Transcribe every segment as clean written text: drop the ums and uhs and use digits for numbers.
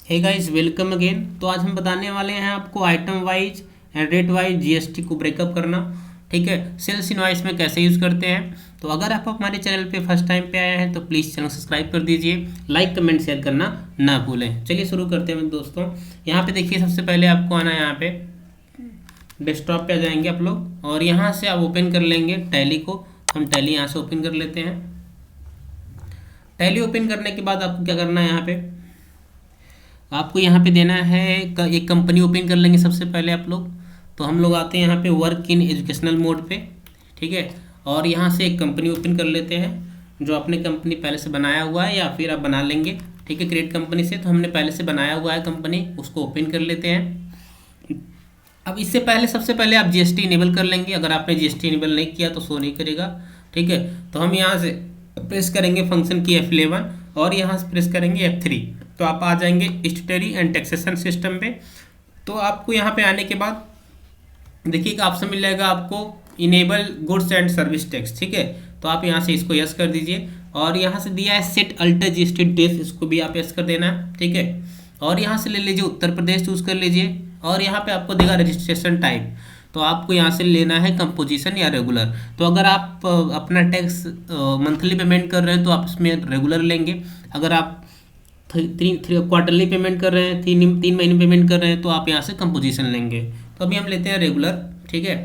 Hey guys, welcome again. तो आज हम बताने वाले हैं आपको item wise and rate wise GST को ब्रेकअप करना। ठीक है, सेल्स इनवॉइस में कैसे यूज़ करते हैं। तो अगर आप हमारे चैनल पे फर्स्ट टाइम पे आए हैं तो प्लीज़ चैनल सब्सक्राइब कर दीजिए, लाइक कमेंट शेयर करना ना भूलें। चलिए शुरू करते हैं दोस्तों। यहाँ पे देखिए, सबसे पहले आपको आना है यहाँ पे डेस्कटॉप पे आ जाएंगे आप लोग, और यहाँ से आप ओपन कर लेंगे टैली को। हम टैली यहाँ से ओपन कर लेते हैं। टैली ओपन करने के बाद आपको क्या करना है, यहाँ पे आपको यहाँ पे देना है एक कंपनी ओपन कर लेंगे सबसे पहले आप लोग। तो हम लोग आते हैं यहाँ पे वर्क इन एजुकेशनल मोड पे। ठीक है, और यहाँ से एक कंपनी ओपन कर लेते हैं जो आपने कंपनी पहले से बनाया हुआ है या फिर आप बना लेंगे। ठीक है, क्रिएट कंपनी से तो हमने पहले से बनाया हुआ है कंपनी, उसको ओपन कर लेते हैं। अब इससे पहले सबसे पहले आप जीएसटी इनेबल कर लेंगे। अगर आपने जीएसटी इनेबल नहीं किया तो शो नहीं करेगा। ठीक है, तो हम यहाँ से प्रेस करेंगे फंक्शन की F11 और यहाँ से प्रेस करेंगे F3, तो आप आ जाएंगे स्टैट्यूटरी एंड टैक्सेशन सिस्टम पे। तो आपको यहाँ पे आने के बाद देखिए एक ऑप्शन मिल जाएगा आपको enable goods and service tax. ठीक है, तो आप यहाँ से इसको यस कर दीजिए, और यहाँ से दिया है सेट अल्टर जीएसटी डिटेल्स, इसको भी आप यस कर देना है। ठीक है, और यहाँ से ले लीजिए उत्तर प्रदेश चूज कर लीजिए, और यहाँ पे आपको देगा रजिस्ट्रेशन टाइप। तो आपको यहाँ से लेना है कंपोजिशन या रेगुलर। तो अगर आप अपना टैक्स मंथली पेमेंट कर रहे हैं तो आप इसमें रेगुलर लेंगे। अगर आप क्वार्टरली पेमेंट कर रहे हैं, तीन महीने पेमेंट कर रहे हैं, तो आप यहाँ से कंपोजिशन लेंगे। तो अभी हम लेते हैं रेगुलर। ठीक है,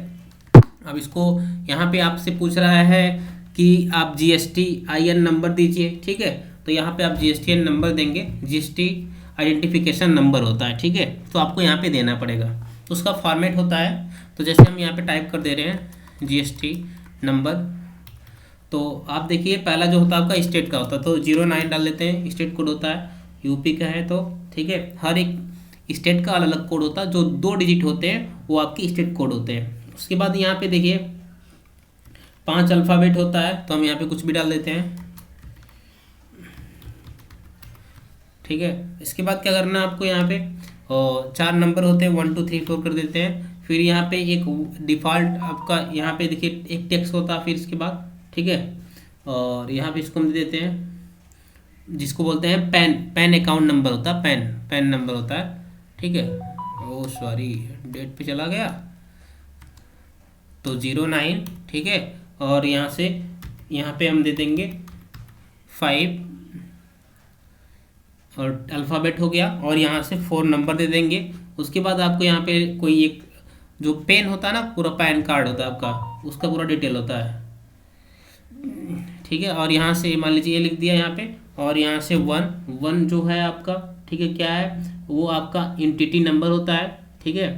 अब इसको यहाँ पे आपसे पूछ रहा है कि आप GSTIN नंबर दीजिए। ठीक है, तो यहाँ पे आप GSTIN नंबर देंगे, GST आइडेंटिफिकेशन नंबर होता है। ठीक है, तो आपको यहाँ पे देना पड़ेगा। तो उसका फॉर्मेट होता है, तो जैसे हम यहाँ पे टाइप कर दे रहे हैं GST नंबर, तो आप देखिए पहला जो होता है आपका स्टेट का होता है, तो 09 डाल देते हैं, स्टेट कोड होता है, यूपी का है तो। ठीक है, हर एक स्टेट का अलग अलग कोड होता है, जो 2 डिजिट होते हैं वो आपके स्टेट कोड होते हैं। उसके बाद यहाँ पे देखिए 5 अल्फ़ाबेट होता है, तो हम यहाँ पे कुछ भी डाल देते हैं। ठीक है, इसके बाद क्या करना है आपको, यहाँ पे 4 नंबर होते हैं, 1 2 3 4 कर देते हैं। फिर यहाँ पे एक डिफ़ॉल्ट आपका यहाँ पे देखिए एक टेक्स्ट होता है, फिर इसके बाद। ठीक है, और यहाँ पे इसको हम दे देते हैं जिसको बोलते हैं पैन अकाउंट नंबर होता है, पैन नंबर होता है। ठीक है, ओ सॉरी डेट पे चला गया, तो 09। ठीक है, और यहाँ पे हम दे देंगे 5 और अल्फ़ाबेट हो गया, और यहाँ से 4 नंबर दे देंगे। उसके बाद आपको यहाँ पे कोई एक जो पेन होता है ना, पूरा पैन कार्ड होता है आपका, उसका पूरा डिटेल होता है। ठीक है, और यहाँ से मान लीजिए ये लिख दिया यहाँ पे, और यहाँ से 1 जो है आपका, ठीक है, क्या है वो आपका एंटिटी नंबर होता है। ठीक है,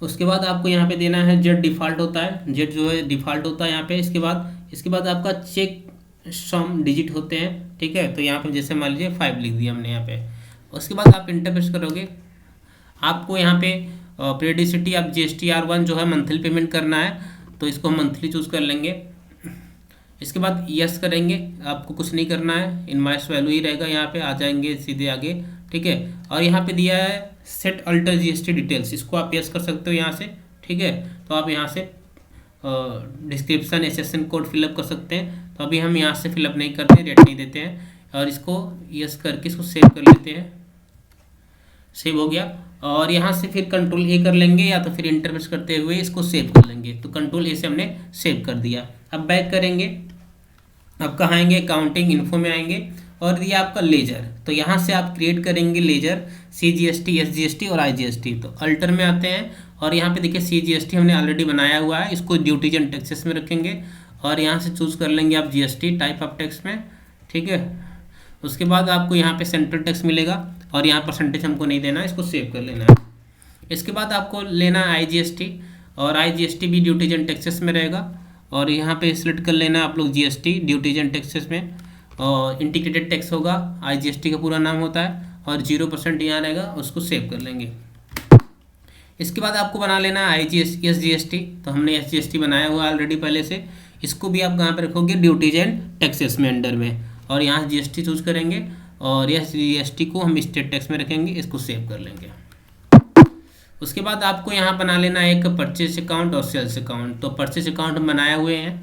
उसके बाद आपको यहाँ पे देना है जेड डिफ़ॉल्ट होता है, जेड जो है डिफ़ॉल्ट होता है यहाँ पे। इसके बाद आपका चेक सम डिजिट होते हैं। ठीक है, तो यहाँ पे जैसे मान लीजिए 5 लिख दिया हमने यहाँ पे। उसके बाद आप इंटर प्रेस करोगे, आपको यहाँ पे पीरियडिसिटी आप GSTR1 जो है मंथली पेमेंट करना है, तो इसको हम मंथली चूज़ कर लेंगे। इसके बाद यस करेंगे, आपको कुछ नहीं करना है, इनवॉइस वैल्यू ही रहेगा। यहाँ पे आ जाएंगे सीधे आगे। ठीक है, और यहाँ पे दिया है सेट अल्टर GST डिटेल्स, इसको आप यस कर सकते हो यहाँ से। ठीक है, तो आप यहाँ से डिस्क्रिप्शन एसेसन कोड फिलअप कर सकते हैं। तो अभी हम यहाँ से फिलअप नहीं करते, रेट नहीं देते हैं, और इसको यस करके इसको सेव कर लेते हैं। सेव हो गया, और यहाँ से फिर कंट्रोल A कर लेंगे, या तो फिर इंटर प्रेस करते हुए इसको सेव कर लेंगे। तो कंट्रोल A से हमने सेव कर दिया। अब बैक करेंगे, अब कहाँ आएंगे, अकाउंटिंग इन्फो में आएंगे, और ये आपका लेजर। तो यहाँ से आप क्रिएट करेंगे लेजर, CGST, SGST और IGST। तो अल्टर में आते हैं, और यहाँ पे देखिए CGST हमने ऑलरेडी बनाया हुआ है, इसको ड्यूटीज एंड टैक्सेस में रखेंगे, और यहाँ से चूज़ कर लेंगे आप GST टाइप ऑफ टैक्स में। ठीक है, उसके बाद आपको यहाँ पे सेंट्रल टैक्स मिलेगा, और यहाँ परसेंटेज हमको नहीं देना है, इसको सेव कर लेना है। इसके बाद आपको लेना है IGST, और IGST भी ड्यूटीज एंड टैक्सेस में रहेगा, और यहाँ पे सिलेक्ट कर लेना आप लोग GST ड्यूटीज एंड टैक्सेस में, और इंटीग्रेटेड टैक्स होगा, IGST का पूरा नाम होता है, और 0% यहाँ रहेगा, उसको सेव कर लेंगे। इसके बाद आपको बना लेना है SGST, तो हमने SGST बनाया हुआ ऑलरेडी पहले से, इसको भी आप कहाँ पे रखोगे, ड्यूटीज एंड टैक्सेस में अंडर में, और यहाँ GST चूज करेंगे, और SGST को हम स्टेट टैक्स में रखेंगे, इसको सेव कर लेंगे। उसके बाद आपको यहाँ बना लेना है एक परचेज अकाउंट और सेल्स अकाउंट। तो परचेज अकाउंट हम बनाए हुए हैं,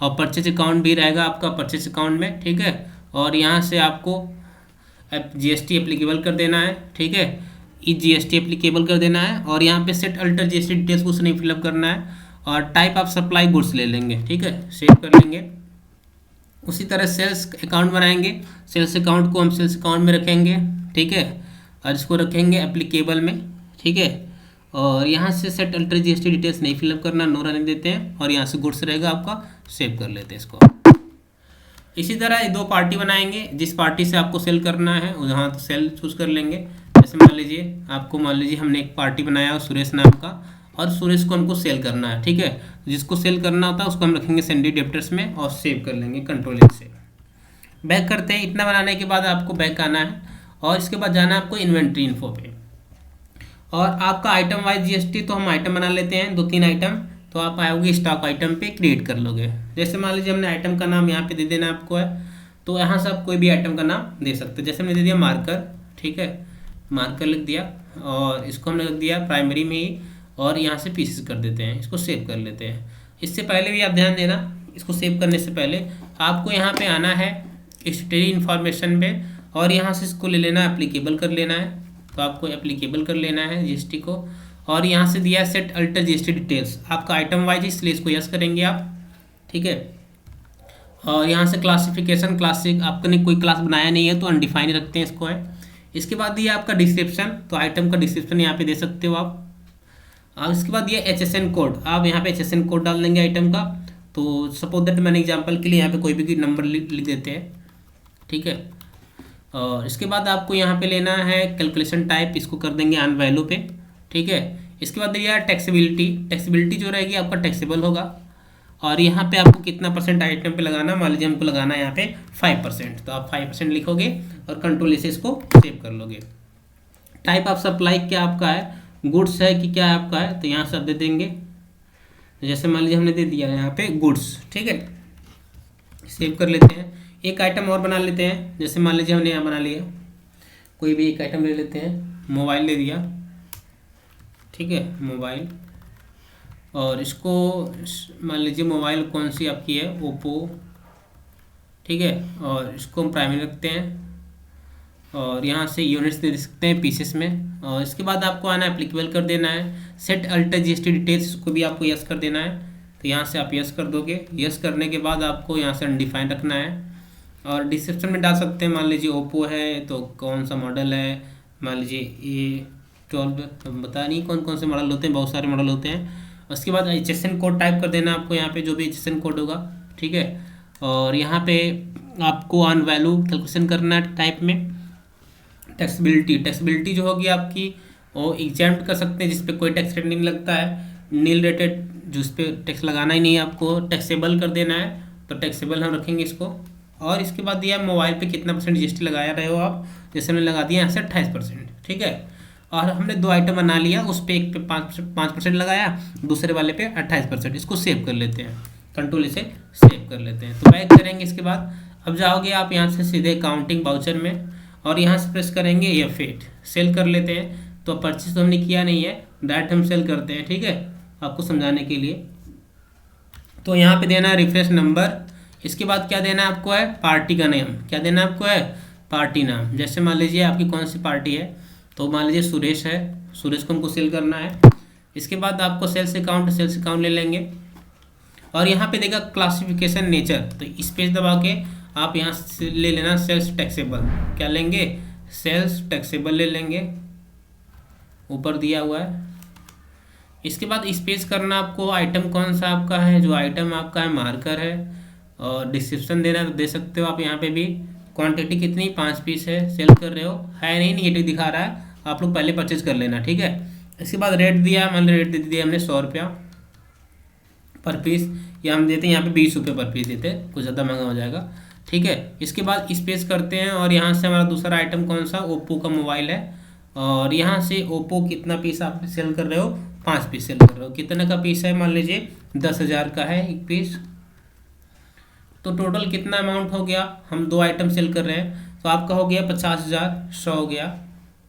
और परचेज अकाउंट भी रहेगा आपका परचेज अकाउंट में। ठीक है, और यहाँ से आपको GST एप्लीकेबल कर देना है, ठीक है, GST एप्लीकेबल कर देना है। और यहाँ पे सेट अल्टर GST डिटेल्स कुछ नहीं फिलअप करना है, और टाइप ऑफ सप्लाई गुड्स ले लेंगे, ठीक है, सेव कर लेंगे। उसी तरह सेल्स अकाउंट बनाएंगे, सेल्स अकाउंट को हम सेल्स अकाउंट में रखेंगे, ठीक है, और इसको रखेंगे एप्लीकेबल में, ठीक है। और यहाँ से सेट अल्टर GST डिटेल्स नहीं फिलअप करना, नो रहने देते हैं, और यहाँ से गुड्स रहेगा आपका, सेव कर लेते हैं इसको। इसी तरह दो पार्टी बनाएंगे, जिस पार्टी से आपको सेल करना है वहाँ तो सेल चूज कर लेंगे। जैसे मान लीजिए हमने एक पार्टी बनाया सुरेश नाम का, और सुरेश को हमको सेल करना है, ठीक है। जिसको सेल करना होता है उसको हम रखेंगे सेंडी डेप्टर्स में और सेव कर लेंगे कंट्रोल से। बैक करते हैं। इतना बनाने के बाद आपको बैक आना है, और इसके बाद जाना है आपको इन्वेंट्री इन्फो पे। और आपका आइटम वाइज GST तो हम आइटम बना लेते हैं 2-3 आइटम, तो आप आओगे स्टॉक आइटम पे क्रिएट कर लोगे। जैसे मान लीजिए हमने आइटम का नाम यहाँ पे दे देना आपको है, तो यहाँ से आप कोई भी आइटम का नाम दे सकते हैं। जैसे हमने दे दिया मार्कर, ठीक है, मार्कर लिख दिया, और इसको हमने लिख दिया प्राइमरी में ही, और यहाँ से पीसेस कर देते हैं, इसको सेव कर लेते हैं। इससे पहले भी आप ध्यान देना, इसको सेव करने से पहले आपको यहाँ पे आना है स्टेटरी इन्फॉर्मेशन पे, और यहाँ से इसको ले लेना, एप्लीकेबल कर लेना है। तो आपको एप्लीकेबल कर लेना है GST को, और यहाँ से दिया सेट अल्टर GST डिटेल्स, आपका आइटम वाइज इसलिए इसको यस करेंगे आप, ठीक है। और यहाँ से क्लासिफिकेशन क्लासिक, आपने कोई क्लास बनाया नहीं है तो अनडिफाइन रखते हैं इसको है। इसके बाद दिया आपका डिस्क्रिप्शन, तो आइटम का डिस्क्रिप्शन यहाँ पे दे सकते हो आप। और इसके बाद दिया HSN कोड, आप यहाँ पे HSN कोड डाल देंगे आइटम का। तो सपोज दैट मैंने एग्जाम्पल के लिए यहाँ पे कोई भी नंबर लिख देते हैं, ठीक है। और इसके बाद आपको यहाँ पे लेना है कैलकुलेशन टाइप, इसको कर देंगे ऑन वैल्यू पे, ठीक है। इसके बाद दिया टैक्सेबिलिटी, टैक्सेबिलिटी जो रहेगी आपका टैक्सेबल होगा। और यहाँ पे आपको कितना % आइटम पे लगाना, मान लीजिए हमको लगाना है यहाँ पे 5%, तो आप 5% लिखोगे और कंट्रोल से इसको सेव कर लोगे। टाइप ऑफ सप्लाई क्या आपका है, गुड्स है कि क्या आपका है, तो यहाँ से आप दे देंगे। जैसे मान लीजिए हमने दे दिया यहाँ पे गुड्स, ठीक है, सेव कर लेते हैं। एक आइटम और बना लेते हैं, जैसे मान लीजिए हमने यहाँ बना लिया, कोई भी एक आइटम ले लेते हैं, मोबाइल ले दिया, ठीक है, मोबाइल। और इसको मान लीजिए मोबाइल कौन सी आपकी है, ओप्पो, ठीक है। और इसको हम प्राइमरी रखते हैं, और यहाँ से यूनिट्स दे सकते हैं पीसेस में। और इसके बाद आपको आना एप्लीकेबल कर देना है सेट अल्टर GST डिटेल्स, इसको भी आपको यस कर देना है। तो यहाँ से आप यस कर दोगे। यस करने के बाद आपको यहाँ से अनडिफाइंड रखना है, और डिस्क्रिप्शन में डाल सकते हैं, मान लीजिए ओप्पो है तो कौन सा मॉडल है, मान लीजिए A12, बता नहीं कौन कौन से मॉडल होते हैं, बहुत सारे मॉडल होते हैं। उसके बाद HSN कोड टाइप कर देना आपको यहाँ पे, जो भी HSN कोड होगा, ठीक है। और यहाँ पे आपको ऑन वैल्यू कैलकुलेशन करना है टाइप में। टैक्सेबिलिटी जो होगी आपकी वो एग्जाम्प्ट कर सकते हैं, जिस पे कोई टैक्स रेट नहीं लगता है, नील रेटेड जिस पे टैक्स लगाना ही नहीं है आपको, टैक्सेबल कर देना है, तो टैक्सेबल हम रखेंगे इसको। और इसके बाद दिया मोबाइल पे कितना % GST लगाया रहे हो आप, जैसे हमने लगा दिया यहाँ से 28%, ठीक है। और हमने 2 आइटम बना लिया, उस पे एक पे 5% लगाया, दूसरे वाले पे 28%, इसको सेव कर लेते हैं, कंट्रोल से सेव कर लेते हैं। तो बैक करेंगे। इसके बाद अब जाओगे आप यहाँ से सीधे काउंटिंग बाउचर में, और यहाँ से प्रेस करेंगे F8, सेल कर लेते हैं। तो परचेस तो हमने किया नहीं है, डायरेक्ट हम सेल करते हैं, ठीक है, आपको समझाने के लिए। तो यहाँ पे देना है रिफ्रेश नंबर। इसके बाद क्या देना है आपको है, पार्टी का नेम, क्या देना है आपको है, पार्टी नाम। जैसे मान लीजिए आपकी कौन सी पार्टी है, तो मान लीजिए सुरेश है, सुरेश को हमको सेल करना है। इसके बाद आपको सेल्स अकाउंट ले लेंगे, और यहाँ पे देगा क्लासिफिकेशन नेचर, तो स्पेस दबा के आप यहाँ से ले लेना सेल्स टैक्सेबल, क्या लेंगे, सेल्स टैक्सेबल ले लेंगे, ऊपर दिया हुआ है। इसके बाद स्पेस करना आपको, आइटम कौन सा आपका है, जो आइटम आपका है मार्कर है। और डिस्क्रिप्शन देना तो दे सकते हो आप यहाँ पे भी, क्वांटिटी कितनी 5 पीस है, सेल कर रहे हो, है नहीं नेगेटिव दिखा रहा है, आप लोग पहले परचेज कर लेना, ठीक है। इसके बाद रेट दिया, मान लो रेट दे दिया हमने 100 रुपया पर पीस, या हम देते हैं यहाँ पे 20 रुपये पर पीस देते हैं, कुछ ज़्यादा महंगा हो जाएगा, ठीक है। इसके बाद स्पेस करते हैं, और यहाँ से हमारा दूसरा आइटम कौन सा, ओप्पो का मोबाइल है। और यहाँ से ओप्पो कितना पीस आप सेल कर रहे हो, 5 पीस सेल कर रहे हो, कितने का पीस है, मान लीजिए 10,000 का है एक पीस। तो टोटल कितना अमाउंट हो गया, हम 2 आइटम सेल कर रहे हैं, तो आपका हो गया 50,100 हो गया,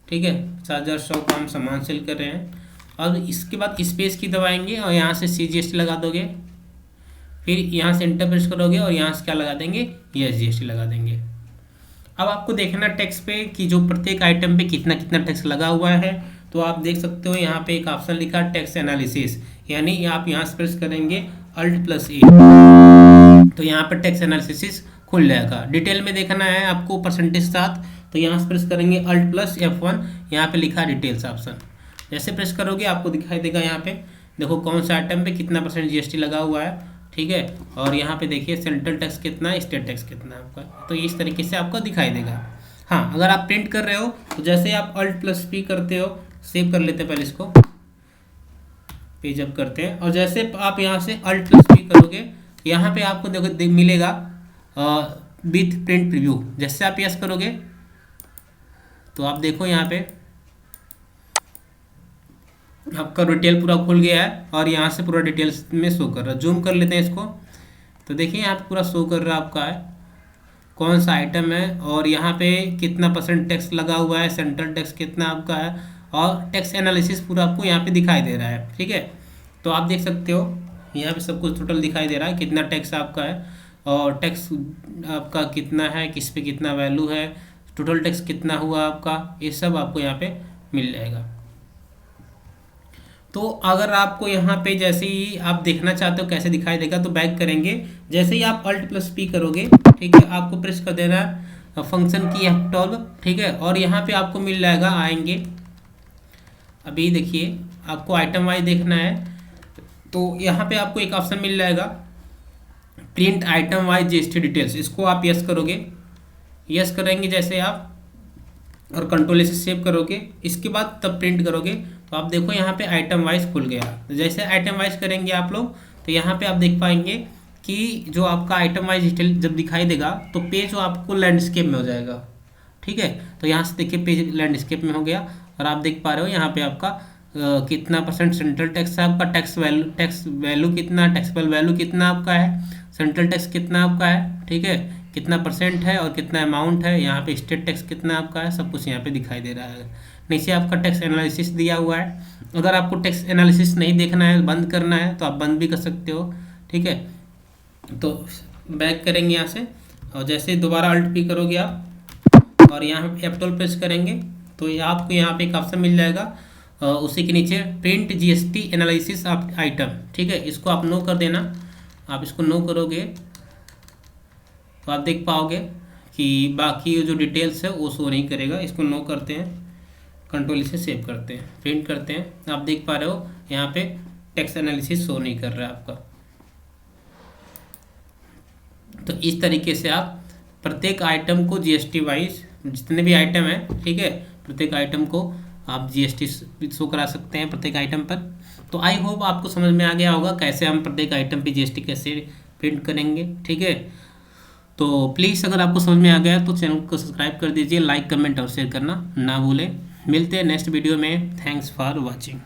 ठीक है, 50,100 का हम सामान सेल कर रहे हैं। अब इसके बाद स्पेस की दबाएंगे, और यहाँ से CGST लगा दोगे, फिर यहाँ से एंटर प्रेस करोगे, और यहाँ से क्या लगा देंगे, ये GST लगा देंगे। अब आपको देखना टैक्स पे कि जो प्रत्येक आइटम पे कितना कितना टैक्स लगा हुआ है। तो आप देख सकते हो यहाँ पे एक ऑप्शन लिखा टैक्स एनालिसिस, यानी आप यहाँ से प्रेस करेंगे Alt+A, तो यहाँ पे टैक्स एनालिसिस खुल जाएगा। डिटेल में देखना है आपको परसेंटेज साथ, तो यहाँ से प्रेस करेंगे Alt+F1, यहाँ पे लिखा डिटेल्स ऑप्शन। जैसे प्रेस करोगे आपको दिखाई देगा यहाँ पे, देखो कौन सा आइटम पे कितना % जीएसटी लगा हुआ है, ठीक है। और यहाँ पे देखिए सेंट्रल टैक्स कितना है, स्टेट टैक्स कितना है आपका, तो इस तरीके से आपको दिखाई देगा। हाँ, अगर आप प्रिंट कर रहे हो तो जैसे आप Alt+P करते हो, सेव कर लेते हैं पहले इसको, पेज अप करते हैं, और जैसे आप यहाँ से Alt+P करोगे यहाँ पे आपको देखो मिलेगा विथ प्रिंट प्रीव्यू। जैसे आप यस करोगे तो आप देखो यहाँ पे आपका डिटेल पूरा खुल गया है, और यहाँ से पूरा डिटेल्स में शो कर रहा है। जूम कर लेते हैं इसको, तो देखिए यहाँ पे पूरा शो कर रहा है आपका है कौन सा आइटम है, और यहाँ पे कितना % टैक्स लगा हुआ है, सेंट्रल टैक्स कितना आपका है, और टैक्स एनालिसिस पूरा आपको यहाँ पे दिखाई दे रहा है, ठीक है। तो आप देख सकते हो यहाँ पे सब कुछ टोटल दिखाई दे रहा है, कितना टैक्स आपका है, और टैक्स आपका कितना है, किस पे कितना वैल्यू है, टोटल टैक्स कितना हुआ आपका, ये सब आपको यहाँ पे मिल जाएगा। तो अगर आपको यहाँ पे जैसे ही आप देखना चाहते हो कैसे दिखाई देगा, तो बैक करेंगे, जैसे ही आप Alt+P करोगे, ठीक है, आपको प्रेस कर देना फंक्शन की F12, ठीक है, और यहाँ पे आपको मिल जाएगा, आएंगे अभी देखिए आपको आइटम वाइज देखना है, तो यहाँ पे आपको एक ऑप्शन मिल जाएगा print item wise GST details, इसको आप यस करोगे, यस करेंगे जैसे आप, और कंट्रोल से सेव करोगे, इसके बाद तब प्रिंट करोगे, तो आप देखो यहाँ पे आइटम वाइज खुल गया। तो जैसे आइटम वाइज करेंगे आप लोग, तो यहाँ पे आप देख पाएंगे कि जो आपका आइटम वाइज डिटेल जब दिखाई देगा तो पेज वो आपको लैंडस्केप में हो जाएगा, ठीक है। तो यहाँ से देखिए पेज लैंडस्केप में हो गया, और आप देख पा रहे हो यहाँ पे आपका कितना % सेंट्रल टैक्स है आपका, टैक्स वैल्यू कितना, टैक्सेबल वैल्यू कितना आपका है, सेंट्रल टैक्स कितना आपका है, ठीक है, कितना % है और कितना अमाउंट है, यहाँ पे स्टेट टैक्स कितना आपका है, सब कुछ यहाँ पे दिखाई दे रहा है। नीचे आपका टैक्स एनालिसिस दिया हुआ है। अगर आपको टैक्स एनालिसिस नहीं देखना है, बंद करना है, तो आप बंद भी कर सकते हो, ठीक है। तो बैक करेंगे यहाँ से, और जैसे दोबारा Alt+P करोगे आप, और यहाँ F12 प्रेस करेंगे, तो ये आपको यहाँ पे एक ऑप्शन मिल जाएगा, उसी के नीचे print GST analysis of item, ठीक है, इसको आप नो कर देना। आप इसको नो करोगे तो आप देख पाओगे कि बाकी जो डिटेल्स है वो शो नहीं करेगा। इसको नो करते हैं, कंट्रोल से सेव करते हैं, प्रिंट करते हैं, आप देख पा रहे हो यहाँ पे टैक्स एनालिसिस शो नहीं कर रहा है आपका। तो इस तरीके से आप प्रत्येक आइटम को जीएसटी वाइज, जितने भी आइटम है, ठीक है, प्रत्येक आइटम को आप जीएसटी शो करा सकते हैं प्रत्येक आइटम पर। तो आई होप आपको समझ में आ गया होगा कैसे हम प्रत्येक आइटम पे जीएसटी कैसे प्रिंट करेंगे, ठीक है। तो प्लीज़ अगर आपको समझ में आ गया तो चैनल को सब्सक्राइब कर दीजिए, लाइक कमेंट और शेयर करना ना भूलें। मिलते हैं नेक्स्ट वीडियो में। Thanks for watching.